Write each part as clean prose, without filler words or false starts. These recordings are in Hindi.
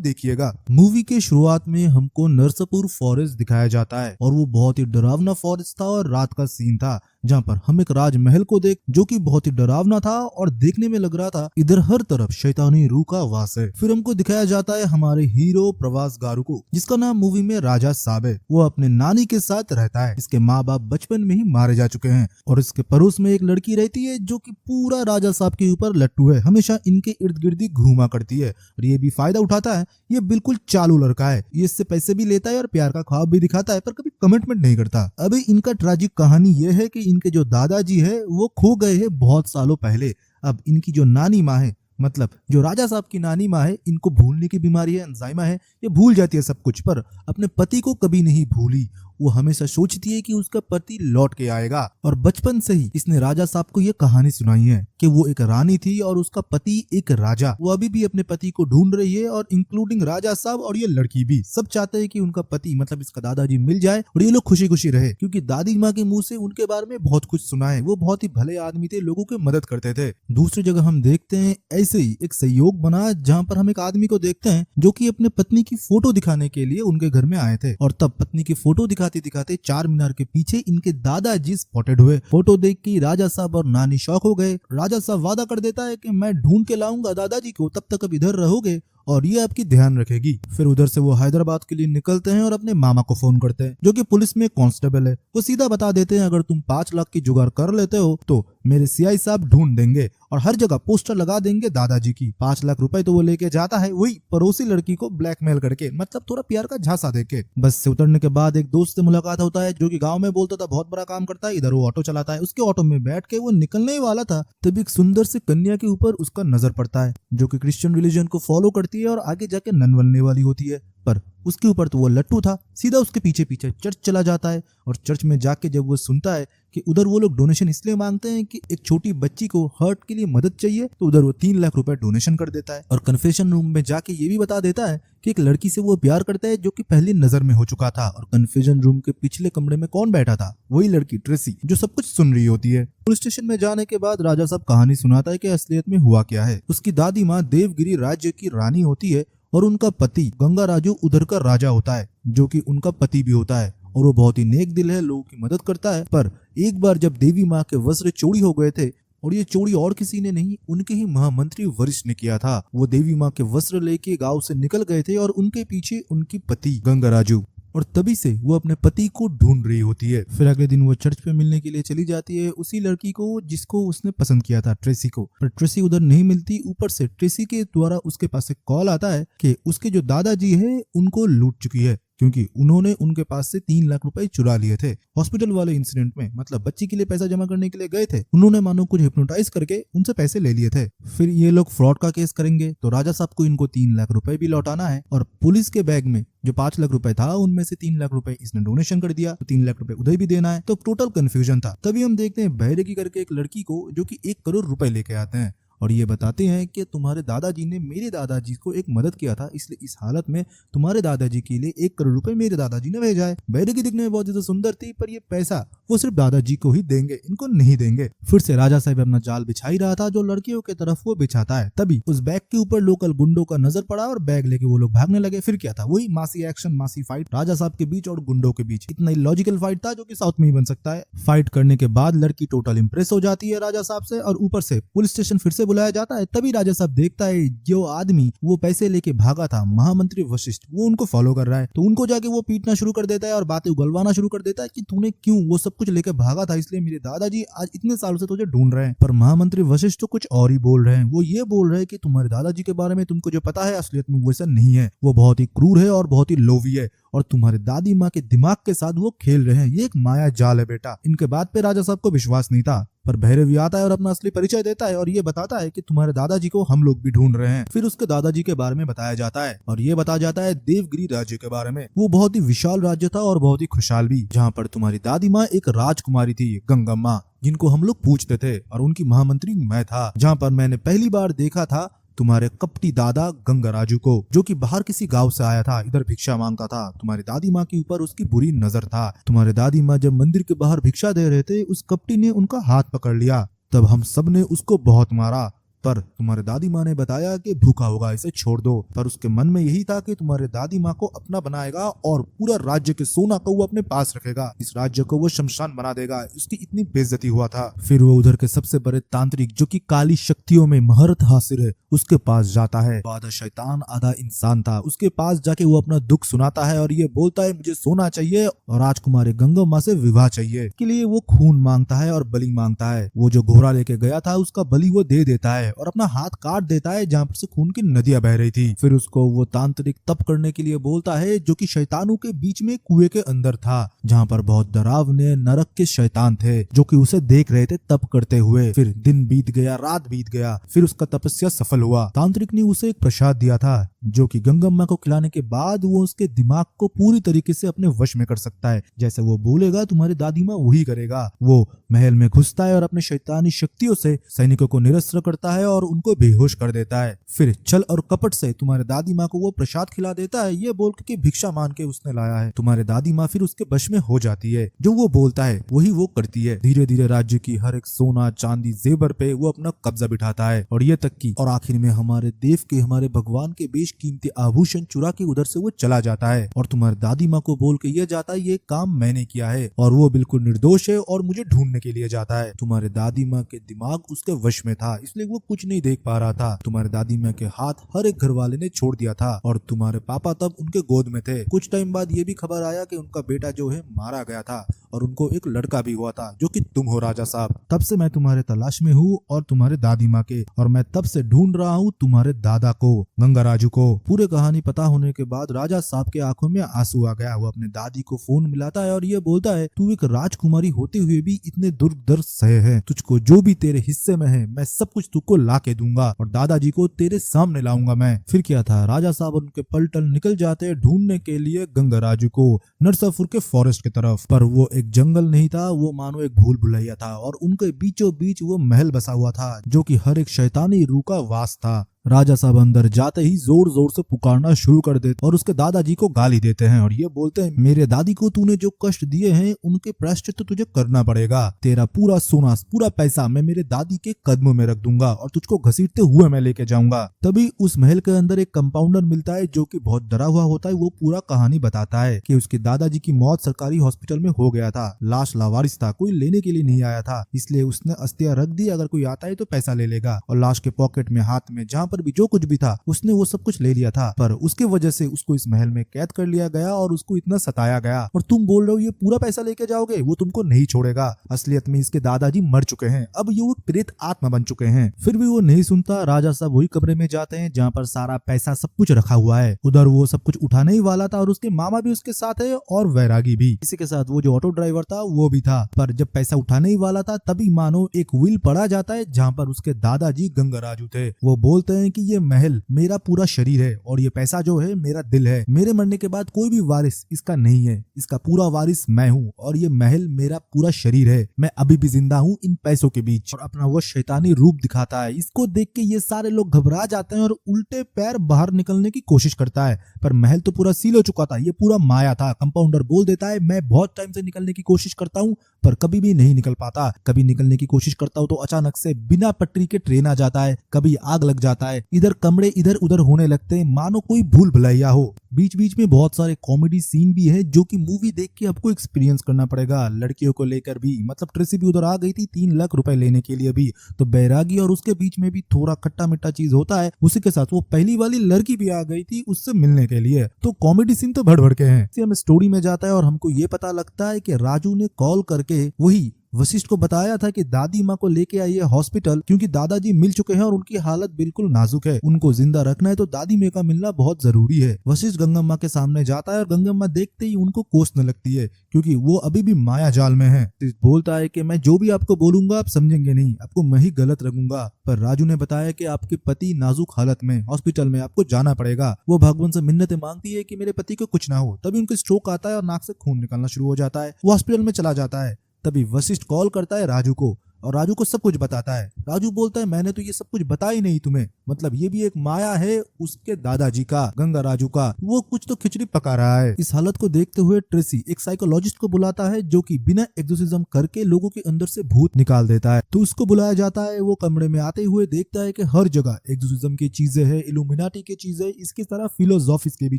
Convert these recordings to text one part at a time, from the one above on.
देखिएगा। मूवी के शुरुआत में हमको नरसापुर फॉरेस्ट दिखाया जाता है और वो बहुत ही डरावना फॉरेस्ट था और रात का सीन था जहाँ पर हम एक राजमहल को देख जो कि बहुत ही डरावना था और देखने में लग रहा था इधर हर तरफ शैतानी रूह का वास है। फिर हमको दिखाया जाता है हमारे हीरो प्रवास गारू को, जिसका नाम मूवी में राजा साहब है। वो अपने नानी के साथ रहता है। इसके माँ बाप बचपन में ही मारे जा चुके हैं और इसके पड़ोस में एक लड़की रहती है जो कि पूरा राजा साहब के ऊपर लट्टू है, हमेशा इनके इर्द गिर्द ही घूमा करती है और ये भी फायदा उठाता है। ये बिल्कुल चालू लड़का है, ये इससे पैसे भी लेता है और प्यार का ख्वाब भी दिखाता है पर कभी कमिटमेंट नहीं करता। अभी इनका ट्रेजिक कहानी ये है कि इनके जो दादाजी है वो खो गए हैं बहुत सालों पहले। अब इनकी जो नानी माँ है, मतलब जो राजा साहब की नानी माँ है, इनको भूलने की बीमारी है, अल्जाइमर है। ये भूल जाती है सब कुछ पर अपने पति को कभी नहीं भूली। वो हमेशा सोचती है कि उसका पति लौट के आएगा और बचपन से ही इसने राजा साहब को ये कहानी सुनाई है कि वो एक रानी थी और उसका पति एक राजा। वो अभी भी अपने पति को ढूंढ रही है और इंक्लूडिंग राजा साहब और ये लड़की भी सब चाहते हैं कि उनका पति मतलब इसका दादाजी मिल जाए और ये लोग खुशी खुशी रहे, क्योंकि दादी माँ के मुंह से उनके बारे में बहुत कुछ सुना है। वो बहुत ही भले आदमी थे, लोगों की मदद करते थे। दूसरी जगह हम देखते हैं ऐसे ही एक सहयोग बना जहाँ पर हम एक आदमी को देखते हैं जो कि अपने पत्नी की फोटो दिखाने के लिए उनके घर में आए थे और तब पत्नी की फोटो दिखाते दिखाते चार मीनार के पीछे इनके दादाजी स्पॉटेड हुए। फोटो देख के राजा साहब और नानी शॉक हो गए। राजा साहब वादा कर देता है कि मैं ढूंढ के लाऊंगा दादाजी को, तब तक अब इधर रहोगे और ये आपकी ध्यान रखेगी। फिर उधर से वो हैदराबाद के लिए निकलते हैं और अपने मामा को फोन करते हैं जो कि पुलिस में कांस्टेबल है। वो सीधा बता देते हैं अगर तुम 5 लाख की जुगाड़ कर लेते हो तो मेरे सीआई साहब ढूंढ देंगे और हर जगह पोस्टर लगा देंगे दादाजी की। 5 लाख रुपए तो वो लेके जाता है वही पड़ोसी लड़की को ब्लैकमेल करके, मतलब थोड़ा प्यार का झांसा देके। बस से उतरने के बाद एक दोस्त से मुलाकात होता है जो कि गांव में बोलता था बहुत बड़ा काम करता है, इधर वो ऑटो चलाता है। उसके ऑटो में बैठ के वो निकलने ही वाला था तभी एक सुंदर सी कन्या के ऊपर उसका नजर पड़ता है जो कि क्रिश्चियन रिलीजन को फॉलो करती है और आगे जाके नन बनने वाली होती है। पर उसके ऊपर तो वो लट्टू था। सीधा उसके पीछे पीछे चर्च चला जाता है और चर्च में जाके जब वो सुनता है कि उधर वो लोग डोनेशन इसलिए मांगते हैं कि एक छोटी बच्ची को हर्ट के लिए मदद चाहिए, तो उधर वो 3 लाख रुपए डोनेशन कर देता है और कन्फेशन रूम में जाके ये भी बता देता है कि एक लड़की से वो प्यार करता है जो कि पहली नजर में हो चुका था। और कन्फेशन रूम के पिछले कमरे में कौन बैठा था? वही लड़की ट्रेसी जो सब कुछ सुन रही होती है। पुलिस स्टेशन में जाने के बाद राजा साहब कहानी सुनाता है कि असलियत में हुआ क्या है। उसकी दादी माँ देवगिरी राज्य की रानी होती है और उनका पति गंगा राजू उधर का राजा होता है जो कि उनका पति भी होता है और वो बहुत ही नेक दिल है, लोगों की मदद करता है। पर एक बार जब देवी माँ के वस्त्र चोरी हो गए थे, और ये चोरी और किसी ने नहीं उनके ही महामंत्री वरिष्ठ ने किया था। वो देवी माँ के वस्त्र लेके गांव से निकल गए थे और उनके पीछे उनकी पति गंगा राजू, और तभी से वो अपने पति को ढूंढ रही होती है। फिर अगले दिन वो चर्च पे मिलने के लिए चली जाती है उसी लड़की को जिसको उसने पसंद किया था, ट्रेसी को। पर ट्रेसी उधर नहीं मिलती। ऊपर से ट्रेसी के द्वारा उसके पास एक कॉल आता है कि उसके जो दादाजी है उनको लूट चुकी है, क्योंकि उन्होंने उनके पास से 3 लाख रुपए चुरा लिए थे हॉस्पिटल वाले इंसिडेंट में। मतलब बच्ची के लिए पैसा जमा करने के लिए गए थे, उन्होंने मानो कुछ हिप्नोटाइज करके उनसे पैसे ले लिए थे। फिर ये लोग फ्रॉड का केस करेंगे तो राजा साहब को इनको 3 लाख रुपए भी लौटाना है और पुलिस के बैग में जो 5 लाख रुपए था उनमें से 3 लाख रुपए इसने डोनेशन कर दिया, तो 3 लाख रुपए उधर भी देना है। तो टोटल कंफ्यूजन था। तभी हम देखते हैं बहरेगी करके एक लड़की को जो कि 1 करोड़ रुपए लेके आते हैं और ये बताते हैं कि तुम्हारे दादाजी ने मेरे दादाजी को एक मदद किया था, इसलिए इस हालत में तुम्हारे दादाजी के लिए 1 करोड़ रुपए मेरे दादाजी ने भेजा है। बहरेगी दिखने में बहुत ज्यादा सुंदर थी पर ये पैसा वो सिर्फ दादाजी को ही देंगे, इनको नहीं देंगे। फिर से राजा साहब अपना जाल बिछा ही रहा था जो लड़कियों की तरफ वो बिछाता है। तभी उस बैग के ऊपर लोकल गुंडों का नजर पड़ा और बैग लेके वो लोग भागने लगे। फिर क्या था? वही मासी एक्शन, मासी फाइट राजा साहब के बीच और गुंडों के बीच। इतना लॉजिकल फाइट था जो कि साउथ में ही बन सकता है। फाइट करने के बाद लड़की टोटल इंप्रेस हो जाती है राजा साहब से और ऊपर से पुलिस स्टेशन फिर से बुलाया जाता है। तभी राजा साहब देखता है जो आदमी वो पैसे लेके भागा था, महामंत्री वशिष्ठ, वो उनको फॉलो कर रहा है। तो उनको जाके वो पीटना शुरू कर देता है और बातें उगलवाना शुरू कर देता है कि तूने क्यों वो सब कुछ लेके भागा था, इसलिए मेरे दादाजी आज इतने सालों से तुझे ढूंढ रहे हैं। पर महामंत्री वशिष्ठ तो कुछ और ही बोल रहे हैं। वो ये बोल रहे हैं कि तुम्हारे दादाजी के बारे में तुमको जो पता है असलियत में वैसा नहीं है, वो बहुत ही क्रूर है और बहुत ही लोभी है और तुम्हारे दादी माँ के दिमाग के साथ वो खेल रहे हैं। ये एक माया जाल है बेटा। इनके बात पे राजा साहब को विश्वास नहीं था, पर भैरवी आता है और अपना असली परिचय देता है और ये बताता है कि तुम्हारे दादाजी को हम लोग भी ढूंढ रहे हैं। फिर उसके दादाजी के बारे में बताया जाता है और ये बताया जाता है देवगिरी राज्य के बारे में। वो बहुत ही विशाल राज्य था और बहुत ही खुशहाल भी, जहाँ पर तुम्हारी दादी माँ एक राजकुमारी थी, गंगम्मा, जिनको हम लोग पूछते थे और उनकी महामंत्री मैं था। जहाँ पर मैंने पहली बार देखा था तुम्हारे कपटी दादा गंगा राजू को, जो कि बाहर किसी गांव से आया था, इधर भिक्षा मांगता था। तुम्हारी दादी माँ के ऊपर उसकी बुरी नजर था। तुम्हारे दादी माँ जब मंदिर के बाहर भिक्षा दे रहे थे उस कपटी ने उनका हाथ पकड़ लिया, तब हम सब ने उसको बहुत मारा पर तुम्हारे दादी माँ ने बताया कि भूखा होगा, इसे छोड़ दो। पर उसके मन में यही था कि तुम्हारे दादी माँ को अपना बनाएगा और पूरा राज्य के सोना को वो अपने पास रखेगा, इस राज्य को वो शमशान बना देगा। उसकी इतनी बेइज्जती हुआ था। फिर वो उधर के सबसे बड़े तांत्रिक जो कि काली शक्तियों में महारत हासिल है उसके पास जाता है। आधा शैतान आधा इंसान था। उसके पास जाके वो अपना दुख सुनाता है और ये बोलता है मुझे सोना चाहिए और राजकुमारी गंगम्मा से विवाह चाहिए। इसके लिए वो खून मांगता है और बलि मांगता है। वो जो घोड़ा लेके गया था उसका बलि वो दे देता है और अपना हाथ काट देता है जहाँ पर से खून की नदियां बह रही थी। फिर उसको वो तांत्रिक तप करने के लिए बोलता है जो कि शैतानों के बीच में कुएं के अंदर था, जहाँ पर बहुत डरावने नरक के शैतान थे जो कि उसे देख रहे थे तप करते हुए। फिर दिन बीत गया, रात बीत गया, फिर उसका तपस्या सफल हुआ। तांत्रिक ने उसे एक प्रसाद दिया था जो कि गंगम्मा को खिलाने के बाद वो उसके दिमाग को पूरी तरीके से अपने वश में कर सकता है। जैसे वो बोलेगा तुम्हारी दादी माँ वही करेगा। वो महल में घुसता है और अपने शैतानी शक्तियों से सैनिकों को निरस्त्र करता है और उनको बेहोश कर देता है। फिर छल और कपट से तुम्हारे दादी माँ को वो प्रसाद खिला देता है, ये बोल के भिक्षा मान के उसने लाया है। तुम्हारे दादी माँ फिर उसके वश में हो जाती है, जो वो बोलता है वही वो करती है। धीरे धीरे राज्य की हर एक सोना चांदी जेवर पे वो अपना कब्जा बिठाता है और ये तक की और आखिर में हमारे देव के हमारे भगवान के बेशकीमती आभूषण चुरा के उधर से वो चला जाता है और तुम्हारी दादी माँ को बोल के ये जाता है ये काम मैंने किया है और वो बिल्कुल निर्दोष है और मुझे ढूंढने के लिए जाता है। तुम्हारे दादी माँ के दिमाग उसके वश में था, इसलिए वो कुछ नहीं देख पा रहा था। तुम्हारे दादी माँ के हाथ हर एक घर वाले ने छोड़ दिया था और तुम्हारे पापा तब उनके गोद में थे। कुछ टाइम बाद ये भी खबर आया कि उनका बेटा जो है मारा गया था और उनको एक लड़का भी हुआ था जो कि तुम हो राजा साहब। तब से मैं तुम्हारे तलाश में हूँ और तुम्हारे दादी माँ के, और मैं तब से ढूंढ रहा हूँ तुम्हारे दादा को, गंगाराजू को। पूरे कहानी पता होने के बाद राजा साहब के आंखों में आंसू आ गया। वो अपने दादी को फोन मिलाता है और ये बोलता है तू एक राजकुमारी होते हुए भी इतने दुर्ग दर्द सहे है, तुझको जो भी तेरे हिस्से में है मैं सब कुछ तुझको ला के दूंगा और दादाजी को तेरे सामने लाऊंगा मैं। फिर क्या था, राजा साहब उनके पलटन निकल जाते ढूंढने के लिए गंगाराजू को नरसापुर के फॉरेस्ट की तरफ। पर वो एक जंगल नहीं था, वो मानो एक भूल भुलैया था और उनके बीचों बीच वो महल बसा हुआ था जो कि हर एक शैतानी रूह का वास था। राजा साहब अंदर जाते ही जोर जोर से पुकारना शुरू कर देते और उसके दादाजी को गाली देते हैं और ये बोलते हैं मेरे दादी को तूने जो कष्ट दिए हैं उनके प्रायश्चित तो तुझे करना पड़ेगा। तेरा पूरा सोना पूरा पैसा मैं मेरे दादी के कदमों में रख दूंगा और तुझको घसीटते हुए मैं लेके जाऊंगा। तभी उस महल के अंदर एक कंपाउंडर मिलता है जो कि बहुत डरा हुआ होता है। वो पूरा कहानी बताता है कि उसके दादाजी की मौत सरकारी हॉस्पिटल में हो गया था, लाश लावारिस था, कोई लेने के लिए नहीं आया था, इसलिए उसने अस्थियां रख दी, अगर कोई आता है तो पैसा ले लेगा। और लाश के पॉकेट में हाथ में जहाँ पर भी जो कुछ भी था उसने वो सब कुछ ले लिया था। पर उसके वजह से उसको इस महल में कैद कर लिया गया और उसको इतना सताया गया। और तुम बोल रहे हो ये पूरा पैसा लेके जाओगे, वो तुमको नहीं छोड़ेगा। असलियत में इसके दादाजी मर चुके हैं, अब ये वो प्रेत आत्मा बन चुके हैं। फिर भी वो नहीं सुनता। राजा साहब वही कमरे में जाते हैं जहाँ पर सारा पैसा सब कुछ रखा हुआ है। उधर वो सब कुछ उठाने ही वाला था और उसके मामा भी उसके साथ है और वैरागी भी। इसी के साथ वो जो ऑटो ड्राइवर था वो भी था। पर जब पैसा उठाने ही वाला था तभी मानो एक व्हील पड़ा जाता है जहाँ पर उसके दादाजी गंगाराजू थे। वो बोलते हैं कि ये महल मेरा पूरा शरीर है और ये पैसा जो है मेरा दिल है। मेरे मरने के बाद कोई भी वारिस इसका नहीं है, इसका पूरा वारिस मैं हूँ और ये महल मेरा पूरा शरीर है। मैं अभी भी जिंदा हूँ इन पैसों के बीच। और अपना वो शैतानी रूप दिखाता है। इसको देख के ये सारे लोग घबरा जाते हैं और उल्टे पैर बाहर निकलने की कोशिश करता है। पर महल तो पूरा सील हो चुका था, ये पूरा माया था। कंपाउंडर बोल देता है मैं बहुत टाइम से निकलने की कोशिश करता हूँ पर कभी भी नहीं निकल पाता। कभी निकलने की कोशिश करता हूँ तो अचानक से बिना पटरी के ट्रेन आ जाता है, कभी आग लग जाता है, इधर कमरे इधर उधर होने लगते हैं मानो कोई भूल भुलैया हो। बीच बीच में बहुत सारे कॉमेडी सीन भी है जो कि मूवी देख के आपको एक्सपीरियंस करना पड़ेगा। लड़कियों को लेकर भी, मतलब ट्रेसी भी उधर आ गई थी 3 लाख रुपए लेने के लिए भी, तो बैरागी और उसके बीच में भी थोड़ा खट्टा मिट्टा चीज होता है। उसी के साथ वो पहली वाली लड़की भी आ गई थी उससे मिलने के लिए। तो कॉमेडी सीन तो भड़ भड़ के हैं। हम स्टोरी में जाता है और हमको ये पता लगता है कि राजू ने कॉल करके वही वशिष्ठ को बताया था कि दादी माँ को लेके आइए हॉस्पिटल, क्योंकि दादाजी मिल चुके हैं और उनकी हालत बिल्कुल नाजुक है, उनको जिंदा रखना है तो दादी माँ का मिलना बहुत जरूरी है। वशिष्ठ गंगम्मा के सामने जाता है और गंगम्मा देखते ही उनको कोसने लगती है क्योंकि वो अभी भी माया जाल में है। बोलता है कि मैं जो भी आपको बोलूंगा आप समझेंगे नहीं, आपको मैं ही गलत रखूंगा। पर राजू ने बताया कि आपके पति नाजुक हालत में हॉस्पिटल में, आपको जाना पड़ेगा। वो भगवान से मिन्नतें मांगती है कि मेरे पति को कुछ ना हो। तभी उनको स्ट्रोक आता है और नाक से खून निकलना शुरू हो जाता है। वो हॉस्पिटल में चला जाता है। तभी वशिष्ठ कॉल करता है राजू को। और राजू को सब कुछ बताता है। राजू बोलता है मैंने तो ये सब कुछ बताया ही नहीं तुम्हें, मतलब ये भी एक माया है उसके दादाजी का, गंगा राजू का, वो कुछ तो खिचड़ी पका रहा है। इस हालत को देखते हुए ट्रेसी एक साइकोलॉजिस्ट को बुलाता है जो कि बिना एक्सोर्सिज्म करके लोगों के अंदर से भूत निकाल देता है। तो उसको बुलाया जाता है। वो कमरे में आते हुए देखता है कि हर जगह एक्सोर्सिज्म की चीजें हैं, इल्यूमिनाटी की चीजें, इसकी तरह फिलोसॉफिस की भी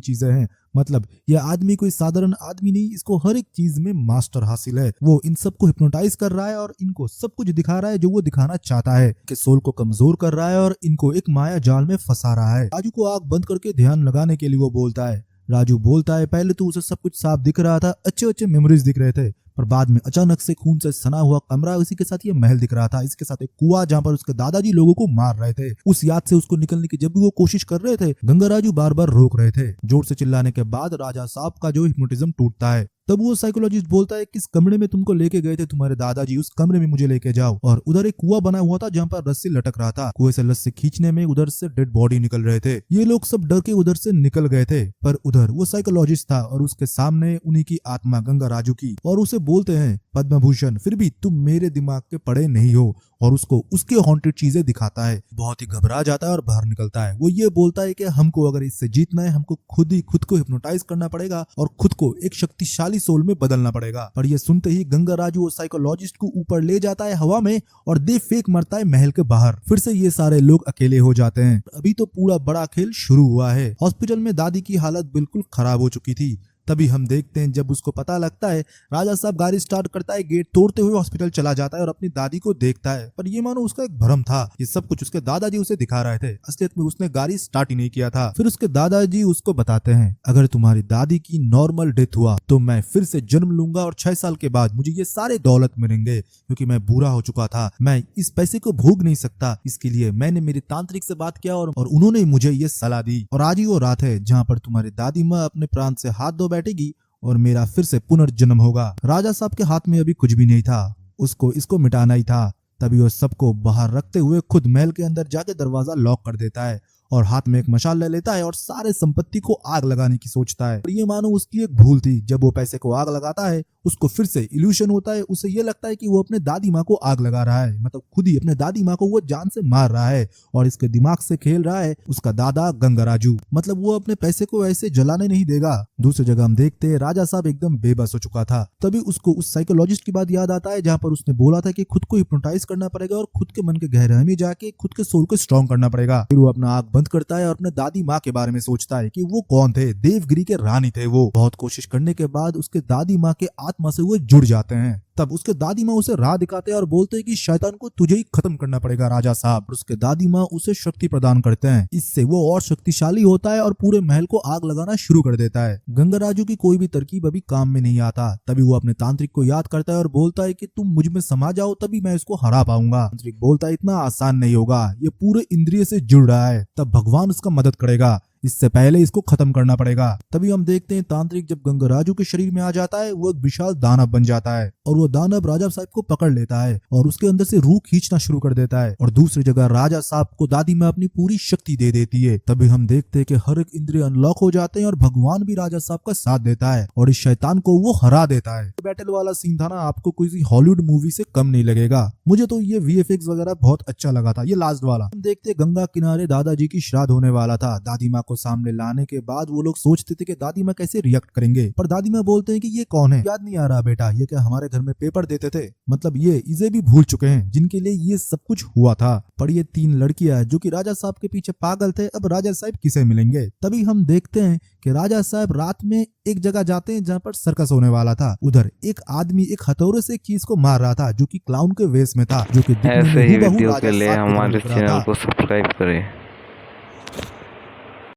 चीजें हैं। मतलब यह आदमी कोई साधारण आदमी नहीं, इसको हर एक चीज में मास्टर हासिल है। वो इन सबको हिप्नोटाइज कर रहा है और इनको सब कुछ दिखा रहा है जो वो दिखाना चाहता है, कि सोल को कमजोर कर रहा है और इनको एक माया जाल में फंसा रहा है। राजू को आंख बंद करके ध्यान लगाने के लिए वो बोलता है। राजू बोलता है पहले तो उसे सब कुछ साफ दिख रहा था, अच्छे अच्छे मेमोरीज दिख रहे थे, पर बाद में अचानक से खून से सना हुआ कमरा, उसी के साथ ये महल दिख रहा था, इसके साथ एक कुआं जहाँ पर उसके दादाजी लोगों को मार रहे थे। उस याद से उसको निकलने की जब भी वो कोशिश कर रहे थे, गंगा राजू बार बार रोक रहे थे। जोर से चिल्लाने के बाद राजा साहब का जो हिप्नोटिज्म टूटता है। तब वो साइकोलॉजिस्ट बोलता है किस कमरे में तुमको लेके गए थे तुम्हारे दादाजी, उस कमरे में मुझे लेके जाओ। और उधर एक कुआं बना हुआ था जहाँ पर रस्सी लटक रहा था। कुएं से रस्सी खींचने में उधर से डेड बॉडी निकल रहे थे। ये लोग सब डर के उधर से निकल गए थे, पर उधर वो साइकोलॉजिस्ट था और उसके सामने उन्हीं की आत्मा गंगा राजू की, और उसे बोलते हैं पद्म भूषण फिर भी तुम मेरे दिमाग के पड़े नहीं हो, और उसको उसके हॉन्टेड चीजें दिखाता है। बहुत ही घबरा जाता है और बाहर निकलता है। वो ये बोलता है कि हमको अगर इससे जीतना है, हमको खुद ही खुद को हिप्नोटाइज करना पड़ेगा और खुद को एक शक्तिशाली सोल में बदलना पड़ेगा। पर ये सुनते ही गंगा राजू उस साइकोलॉजिस्ट को ऊपर ले जाता है हवा में और दे फेंक मरता है महल के बाहर। फिर से ये सारे लोग अकेले हो जाते हैं। अभी तो पूरा बड़ा खेल शुरू हुआ है। हॉस्पिटल में दादी की हालत बिल्कुल खराब हो चुकी थी। तभी हम देखते हैं जब उसको पता लगता है, राजा साहब गाड़ी स्टार्ट करता है, गेट तोड़ते हुए हॉस्पिटल चला जाता है और अपनी दादी को देखता है। पर ये मानो उसका एक भ्रम था, ये सब कुछ उसके दादाजी उसे दिखा रहे थे, असलियत में उसने गाड़ी स्टार्ट ही नहीं किया था। फिर उसके दादाजी उसको बताते हैं अगर तुम्हारी दादी की नॉर्मल डेथ हुआ तो मैं फिर से जन्म लूंगा और 6 साल के बाद मुझे ये सारे दौलत मिलेंगे, क्योंकि मैं बूढ़ा हो चुका था, मैं इस पैसे को भोग नहीं सकता। इसके लिए मैंने मेरी तांत्रिक से बात किया और उन्होंने मुझे ये सलाह दी। और आज ही वो रात है जहाँ पर तुम्हारी दादी माँ अपने प्राण से हाथ धो बैठेगी और मेरा फिर से पुनर्जन्म होगा। राजा साहब के हाथ में अभी कुछ भी नहीं था, उसको इसको मिटाना ही था। तभी वो सबको बाहर रखते हुए खुद महल के अंदर जाके दरवाजा लॉक कर देता है और हाथ में एक मशाल ले लेता है और सारे संपत्ति को आग लगाने की सोचता है। और ये मानो उसकी एक भूल थी, जब वो पैसे को आग लगाता है उसको फिर से इल्यूशन होता है। उसे ये लगता है कि वो अपने दादी माँ को आग लगा रहा है, मतलब खुद ही अपने दादी माँ को वो जान से मार रहा है और इसके दिमाग से खेल रहा है उसका दादा गंगा राजू। मतलब वो अपने पैसे को ऐसे जलाने नहीं देगा। दूसरी जगह हम देखते हैं राजा साहब एकदम बेबस हो चुका था। तभी उसको उस साइकोलॉजिस्ट की बात याद आता है जहाँ पर उसने बोला था कि खुद को हिप्नोटाइज करना पड़ेगा और खुद के मन के गहराई में जाके खुद के सोल को स्ट्रॉन्ग करना पड़ेगा। फिर वो अपना आंख बंद करता है और अपने दादी माँ के बारे में सोचता है कि वो कौन थे। देवगिरी के रानी थे वो। बहुत कोशिश करने के बाद उसके दादी माँ के आत्मा से वो जुड़ जाते हैं। तब उसके दादी माँ उसे राह दिखाते हैं और बोलते हैं कि शैतान को तुझे ही खत्म करना पड़ेगा राजा साहब। उसके दादी माँ उसे शक्ति प्रदान करते हैं, इससे वो और शक्तिशाली होता है और पूरे महल को आग लगाना शुरू कर देता है। गंगा राजू की कोई भी तरकीब अभी काम में नहीं आता। तभी वो अपने तांत्रिक को याद करता है और बोलता है कि तुम मुझ में समा जाओ तभी मैं इसको हरा पाऊंगा। तांत्रिक बोलता है इतना आसान नहीं होगा, ये पूरे इंद्रिय से जुड़ रहा है, तब भगवान उसका मदद करेगा, इससे पहले इसको खत्म करना पड़ेगा। तभी हम देखते हैं तांत्रिक जब गंगा राजू के शरीर में आ जाता है वो एक विशाल दानव बन जाता है और वो दानव राजा साहब को पकड़ लेता है और उसके अंदर से रूह खींचना शुरू कर देता है। और दूसरी जगह राजा साहब को दादी में अपनी पूरी शक्ति दे देती है। तभी हम देखते हैं कि हर एक इंद्रिय अनलॉक हो जाते हैं और भगवान भी राजा साहब का साथ देता है और इस शैतान को वो हरा देता है। बैटल वाला सीन था ना, आपको किसी हॉलीवुड मूवी से कम नहीं लगेगा। मुझे तो ये VFX वगैरह बहुत अच्छा लगा था। ये लास्ट वाला हम देखते गंगा किनारे दादाजी की श्राद्ध होने वाला था। दादी माँ को सामने लाने के बाद वो लोग सोचते थे कि दादी माँ कैसे रिएक्ट करेंगे, पर दादी माँ बोलते हैं कि ये कौन है, याद नहीं आ रहा बेटा, ये क्या हमारे घर में पेपर देते थे। मतलब ये इसे भी भूल चुके हैं जिनके लिए ये सब कुछ हुआ था। पर ये 3 लड़कियां जो कि राजा साहब के पीछे पागल थे, अब राजा साहब किसे मिलेंगे। तभी हम देखते हैं कि राजा साहब रात में एक जगह जाते हैं जहाँ पर सर्कस होने वाला था। उधर एक आदमी एक हथौड़े से एक चीज को मार रहा था जो कि क्लाउन के वेश में था, जो कि ऐसे ही वीडियो के लिए हमारे चैनल को सब्सक्राइब करें।